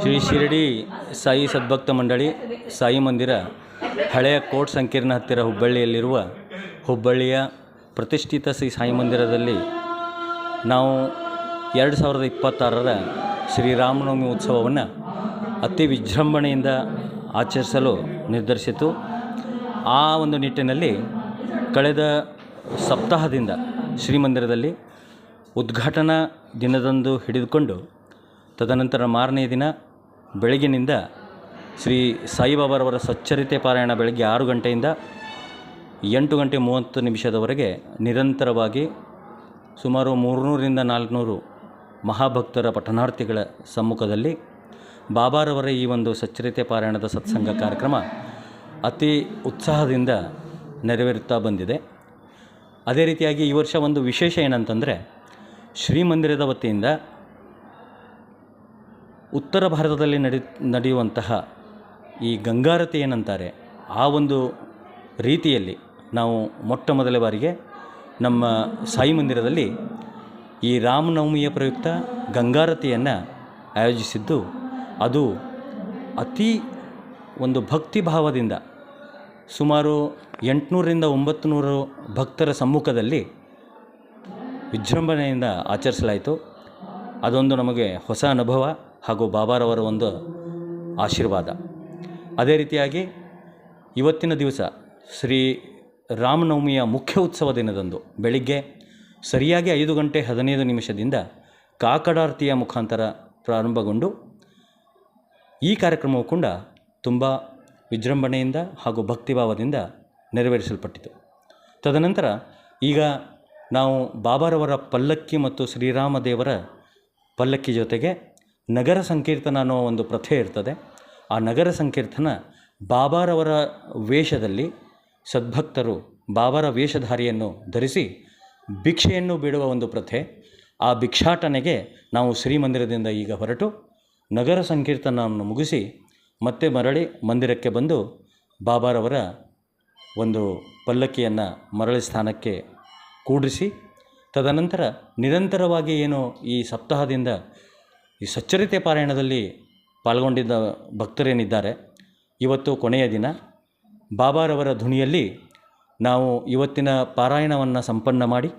ಶ್ರೀ ಶಿರಡಿ ಸಾಯಿ ಸದ್ಭಕ್ತ ಮಂಡಳಿ ಸಾಯಿ ಮಂದಿರ ಹಳೆಯ ಕೋರ್ಟ್ ಸಂಕೀರ್ಣ ಹತ್ತಿರ ಹುಬ್ಬಳ್ಳಿಯಲ್ಲಿರುವ ಹುಬ್ಬಳ್ಳಿಯ ಪ್ರತಿಷ್ಠಿತ ಶ್ರೀ ಸಾಯಿ ಮಂದಿರದಲ್ಲಿ ನಾವು 2026ರ ಶ್ರೀರಾಮನವಮಿ ಉತ್ಸವವನ್ನು ಅತಿ ವಿಜೃಂಭಣೆಯಿಂದ ಆಚರಿಸಲು ನಿರ್ಧರಿಸಿತು. ಆ ಒಂದು ನಿಟ್ಟಿನಲ್ಲಿ ಕಳೆದ ಸಪ್ತಾಹದಿಂದ ಶ್ರೀಮಂದಿರದಲ್ಲಿ ಉದ್ಘಾಟನಾ ದಿನದಂದು ಹಿಡಿದುಕೊಂಡು ತದನಂತರ ಮಾರನೆಯ ದಿನ ಬೆಳಗಿನಿಂದ ಶ್ರೀ ಸಾಯಿಬಾಬಾರವರ ಸಚ್ಚರಿತೆ ಪಾರಾಯಣ ಬೆಳಗ್ಗೆ 6 ಗಂಟೆಯಿಂದ 8 ಗಂಟೆ 30 ನಿಮಿಷದವರೆಗೆ ನಿರಂತರವಾಗಿ ಸುಮಾರು 300ರಿಂದ 400 ಮಹಾಭಕ್ತರ ಪಠನಾರ್ಥಿಗಳ ಸಮ್ಮುಖದಲ್ಲಿ ಬಾಬಾರವರ ಈ ಒಂದು ಸಚ್ಚರಿತೆ ಪಾರಾಯಣದ ಸತ್ಸಂಗ ಕಾರ್ಯಕ್ರಮ ಅತಿ ಉತ್ಸಾಹದಿಂದ ನೆರವೇರುತ್ತಾ ಬಂದಿದೆ. ಅದೇ ರೀತಿಯಾಗಿ ಈ ವರ್ಷ ಒಂದು ವಿಶೇಷ ಏನಂತಂದರೆ, ಶ್ರೀಮಂದಿರದ ವತಿಯಿಂದ ಉತ್ತರ ಭಾರತದಲ್ಲಿ ನಡೆಯುವಂತಹ ಈ ಗಂಗಾರತಿ ಏನಂತಾರೆ, ಆ ಒಂದು ರೀತಿಯಲ್ಲಿ ನಾವು ಮೊಟ್ಟ ಮೊದಲ ಬಾರಿಗೆ ನಮ್ಮ ಸಾಯಿ ಮಂದಿರದಲ್ಲಿ ಈ ರಾಮನವಮಿಯ ಪ್ರಯುಕ್ತ ಗಂಗಾರತಿಯನ್ನು ಆಯೋಜಿಸಿದ್ದು, ಅದು ಅತಿ ಒಂದು ಭಕ್ತಿ ಭಾವದಿಂದ ಸುಮಾರು 800ರಿಂದ 900 ಭಕ್ತರ ಸಮ್ಮುಖದಲ್ಲಿ ವಿಜೃಂಭಣೆಯಿಂದ ಆಚರಿಸಲಾಯಿತು. ಅದೊಂದು ನಮಗೆ ಹೊಸ ಅನುಭವ ಹಾಗೂ ಬಾಬಾರವರ ಒಂದು ಆಶೀರ್ವಾದ. ಅದೇ ರೀತಿಯಾಗಿ ಇವತ್ತಿನ ದಿವಸ ಶ್ರೀ ರಾಮನವಮಿಯ ಮುಖ್ಯ ಉತ್ಸವ ದಿನದಂದು ಬೆಳಿಗ್ಗೆ ಸರಿಯಾಗಿ 5 ಗಂಟೆ 15 ನಿಮಿಷದಿಂದ ಕಾಕಡಾರತಿಯ ಮುಖಾಂತರ ಪ್ರಾರಂಭಗೊಂಡು ಈ ಕಾರ್ಯಕ್ರಮವು ಕೂಡ ತುಂಬ ವಿಜೃಂಭಣೆಯಿಂದ ಹಾಗೂ ಭಕ್ತಿಭಾವದಿಂದ ನೆರವೇರಿಸಲ್ಪಟ್ಟಿತು. ತದನಂತರ ಈಗ ನಾವು ಬಾಬಾರವರ ಪಲ್ಲಕ್ಕಿ ಮತ್ತು ಶ್ರೀರಾಮ ದೇವರ ಪಲ್ಲಕ್ಕಿ ಜೊತೆಗೆ ನಗರ ಸಂಕೀರ್ತನ ಅನ್ನೋ ಒಂದು ಪ್ರಥೆ ಇರ್ತದೆ. ಆ ನಗರ ಸಂಕೀರ್ತನ ಬಾಬಾರವರ ವೇಷದಲ್ಲಿ ಸದ್ಭಕ್ತರು ಬಾಬಾರ ವೇಷಧಾರಿಯನ್ನು ಧರಿಸಿ ಭಿಕ್ಷೆಯನ್ನು ಬಿಡುವ ಒಂದು ಪ್ರಥೆ. ಆ ಭಿಕ್ಷಾಟನೆಗೆ ನಾವು ಶ್ರೀಮಂದಿರದಿಂದ ಈಗ ಹೊರಟು ನಗರ ಸಂಕೀರ್ತನವನ್ನು ಮುಗಿಸಿ ಮತ್ತೆ ಮರಳಿ ಮಂದಿರಕ್ಕೆ ಬಂದು ಬಾಬಾರವರ ಒಂದು ಪಲ್ಲಕ್ಕಿಯನ್ನು ಮರಳಿ ಸ್ಥಾನಕ್ಕೆ ಕೂಡಿಸಿ ತದನಂತರ ನಿರಂತರವಾಗಿ ಏನು ಈ ಸಪ್ತಾಹದಿಂದ ಈ ಸಚ್ಚರಿತೆ ಪಾರಾಯಣದಲ್ಲಿ ಪಾಲ್ಗೊಂಡಿದ್ದ ಭಕ್ತರೇನಿದ್ದಾರೆ, ಇವತ್ತು ಕೊನೆಯ ದಿನ ಬಾಬಾರವರ ಧ್ವನಿಯಲ್ಲಿ ನಾವು ಇವತ್ತಿನ ಪಾರಾಯಣವನ್ನು ಸಂಪನ್ನ ಮಾಡಿ